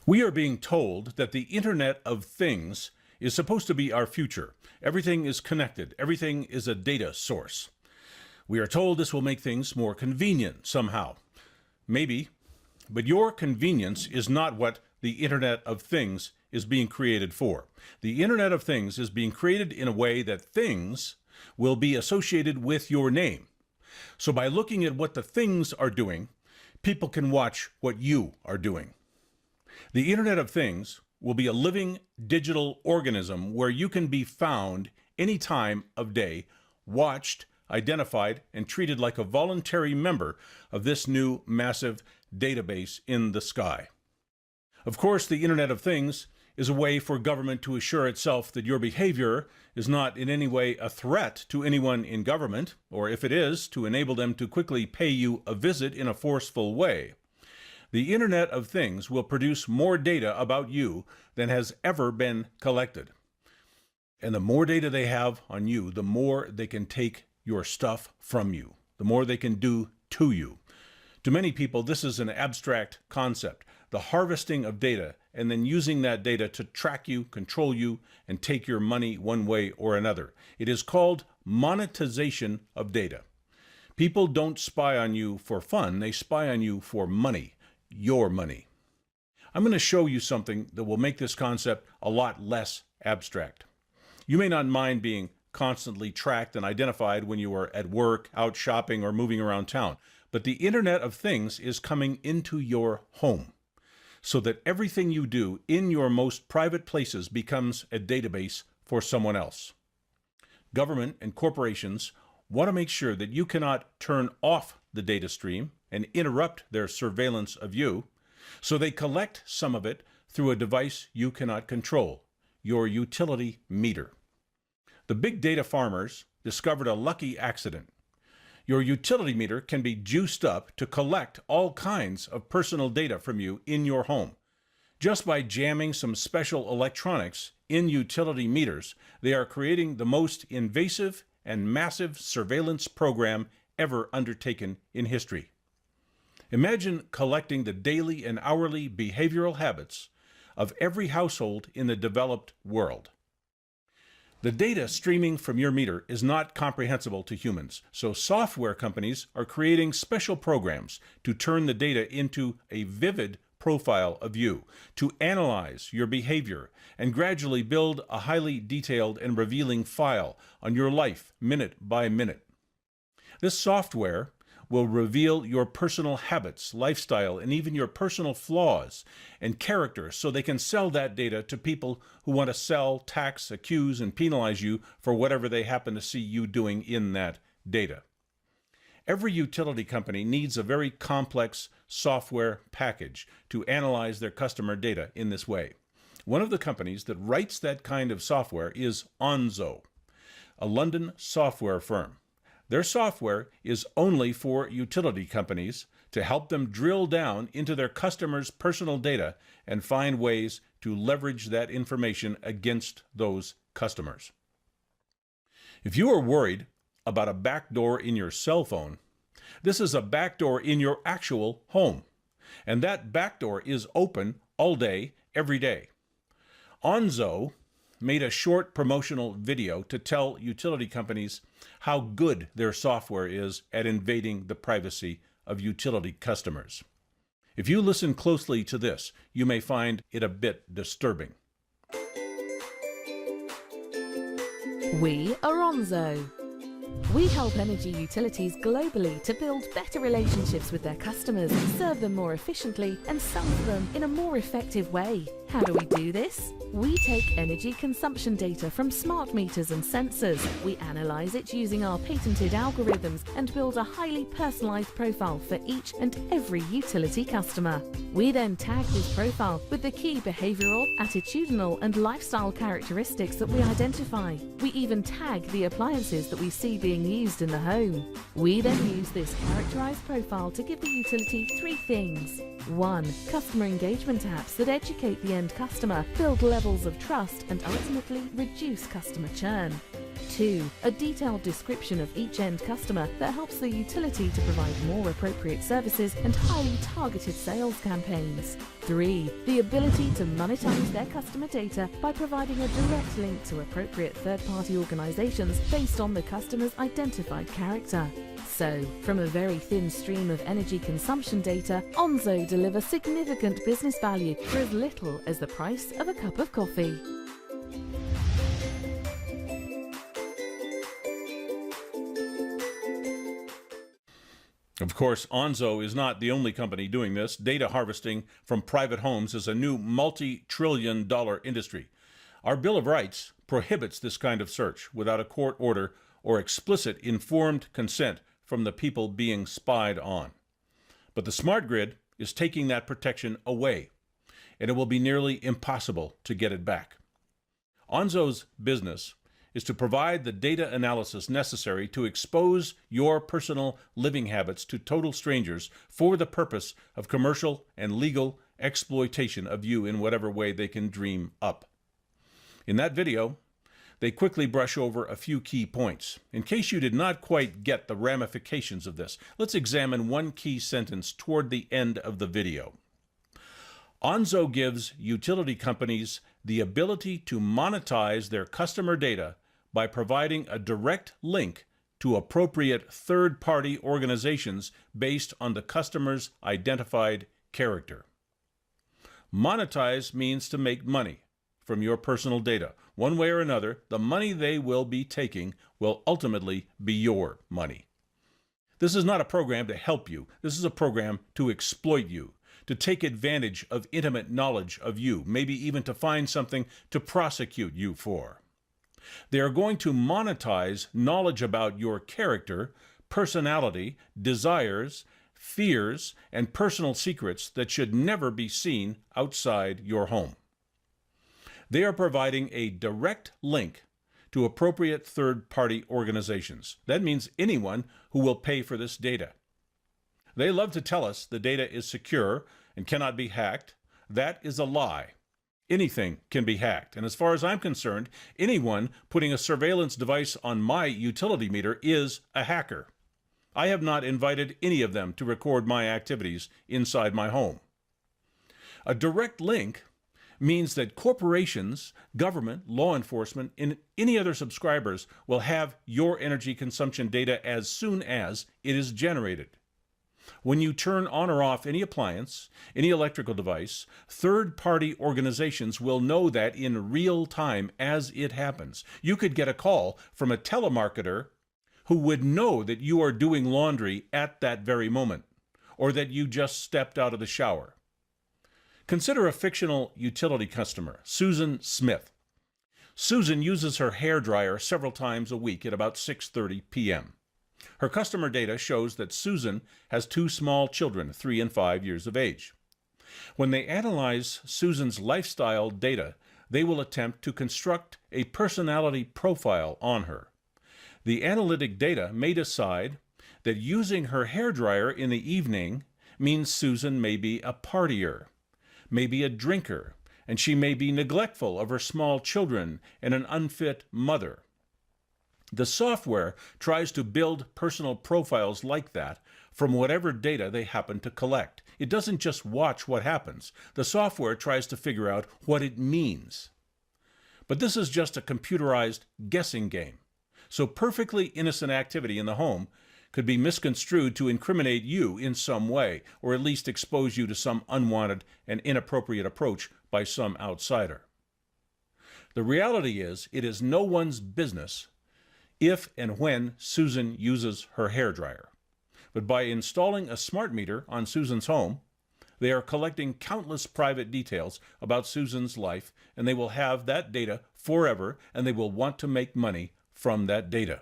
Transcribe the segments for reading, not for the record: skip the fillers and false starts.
We are being told that the Internet of Things is supposed to be our future. Everything is connected. Everything is a data source. We are told this will make things more convenient somehow. Maybe, but your convenience is not what the Internet of Things is being created for. The Internet of Things is being created in a way that things will be associated with your name. So by looking at what the things are doing, people can watch what you are doing. The Internet of Things will be a living digital organism where you can be found any time of day, watched, identified, and treated like a voluntary member of this new massive database in the sky. Of course, the Internet of Things is a way for government to assure itself that your behavior is not in any way a threat to anyone in government, or if it is, to enable them to quickly pay you a visit in a forceful way. The Internet of Things will produce more data about you than has ever been collected. And the more data they have on you, the more they can take your stuff from you, the more they can do to you. To many people, this is an abstract concept, the harvesting of data and then using that data to track you, control you, and take your money one way or another. It is called monetization of data. People don't spy on you for fun, they spy on you for money, your money. I'm going to show you something that will make this concept a lot less abstract. You may not mind being constantly tracked and identified when you are at work, out shopping, or moving around town. But the Internet of Things is coming into your home so that everything you do in your most private places becomes a database for someone else. Government and corporations want to make sure that you cannot turn off the data stream and interrupt their surveillance of you, so they collect some of it through a device you cannot control, your utility meter. The big data farmers discovered a lucky accident. Your utility meter can be juiced up to collect all kinds of personal data from you in your home. Just by jamming some special electronics in utility meters, they are creating the most invasive and massive surveillance program ever undertaken in history. Imagine collecting the daily and hourly behavioral habits of every household in the developed world. The data streaming from your meter is not comprehensible to humans, so software companies are creating special programs to turn the data into a vivid profile of you, to analyze your behavior, and gradually build a highly detailed and revealing file on your life minute by minute. This software will reveal your personal habits, lifestyle, and even your personal flaws and character so they can sell that data to people who want to sell, tax, accuse, and penalize you for whatever they happen to see you doing in that data. Every utility company needs a very complex software package to analyze their customer data in this way. One of the companies that writes that kind of software is Onzo, a London software firm. Their software is only for utility companies to help them drill down into their customers' personal data and find ways to leverage that information against those customers. If you are worried about a backdoor in your cell phone, this is a backdoor in your actual home. And that backdoor is open all day, every day. Onzo made a short promotional video to tell utility companies how good their software is at invading the privacy of utility customers. If you listen closely to this, you may find it a bit disturbing. We are Onzo. We help energy utilities globally to build better relationships with their customers, serve them more efficiently, and sell to them in a more effective way. How do we do this? We take energy consumption data from smart meters and sensors. We analyze it using our patented algorithms and build a highly personalized profile for each and every utility customer. We then tag this profile with the key behavioral, attitudinal, and lifestyle characteristics that we identify. We even tag the appliances that we see being used in the home. We then use this characterized profile to give the utility 3 things. 1. Customer engagement apps that educate the end customer, build levels of trust, and ultimately reduce customer churn. 2. A detailed description of each end customer that helps the utility to provide more appropriate services and highly targeted sales campaigns. 3. The ability to monetize their customer data by providing a direct link to appropriate third-party organizations based on the customer's identified character. So, from a very thin stream of energy consumption data, Onzo delivers significant business value for as little as the price of a cup of coffee. Of course, Onzo is not the only company doing this. Data harvesting from private homes is a new multi-trillion-dollar industry. Our Bill of Rights prohibits this kind of search without a court order or explicit informed consent from the people being spied on. But the smart grid is taking that protection away, and it will be nearly impossible to get it back. Onzo's business is to provide the data analysis necessary to expose your personal living habits to total strangers for the purpose of commercial and legal exploitation of you in whatever way they can dream up. In that video, they quickly brush over a few key points. In case you did not quite get the ramifications of this, let's examine one key sentence toward the end of the video. Onzo gives utility companies the ability to monetize their customer data by providing a direct link to appropriate third-party organizations based on the customer's identified character. Monetize means to make money from your personal data. One way or another, the money they will be taking will ultimately be your money. This is not a program to help you. This is a program to exploit you, to take advantage of intimate knowledge of you, maybe even to find something to prosecute you for. They are going to monetize knowledge about your character, personality, desires, fears, and personal secrets that should never be seen outside your home. They are providing a direct link to appropriate third-party organizations. That means anyone who will pay for this data. They love to tell us the data is secure and cannot be hacked. That is a lie. Anything can be hacked. And as far as I'm concerned, anyone putting a surveillance device on my utility meter is a hacker. I have not invited any of them to record my activities inside my home. A direct link means that corporations, government, law enforcement, and any other subscribers will have your energy consumption data as soon as it is generated. When you turn on or off any appliance, any electrical device, third-party organizations will know that in real time as it happens. You could get a call from a telemarketer who would know that you are doing laundry at that very moment, or that you just stepped out of the shower. Consider a fictional utility customer, Susan Smith. Susan uses her hairdryer several times a week at about 6:30 p.m. Her customer data shows that Susan has 2 small children, 3 and 5 years of age. When they analyze Susan's lifestyle data, they will attempt to construct a personality profile on her. The analytic data may decide that using her hairdryer in the evening means Susan may be a partier, may be a drinker, and she may be neglectful of her small children and an unfit mother. The software tries to build personal profiles like that from whatever data they happen to collect. It doesn't just watch what happens. The software tries to figure out what it means. But this is just a computerized guessing game. So perfectly innocent activity in the home could be misconstrued to incriminate you in some way, or at least expose you to some unwanted and inappropriate approach by some outsider. The reality is, it is no one's business if and when Susan uses her hairdryer. But by installing a smart meter on Susan's home, they are collecting countless private details about Susan's life, and they will have that data forever, and they will want to make money from that data.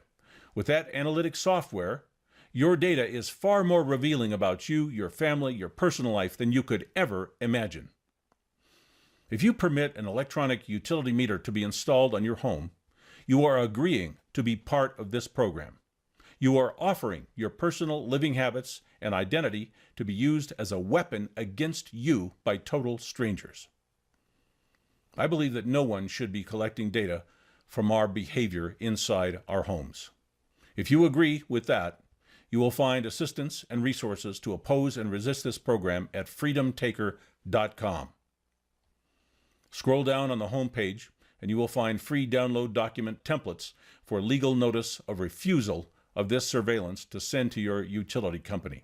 With that analytic software, your data is far more revealing about you, your family, your personal life than you could ever imagine. If you permit an electronic utility meter to be installed on your home, you are agreeing to be part of this program. You are offering your personal living habits and identity to be used as a weapon against you by total strangers. I believe that no one should be collecting data from our behavior inside our homes. If you agree with that, you will find assistance and resources to oppose and resist this program at freedomtaker.com. Scroll down on the home page and you will find free download document templates for legal notice of refusal of this surveillance to send to your utility company.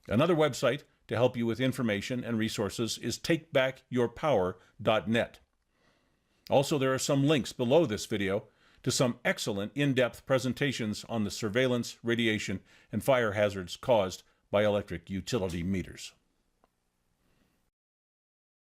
Another website to help you with information and resources is takebackyourpower.net. Also, there are some links below this video to some excellent in-depth presentations on the surveillance, radiation, and fire hazards caused by electric utility meters.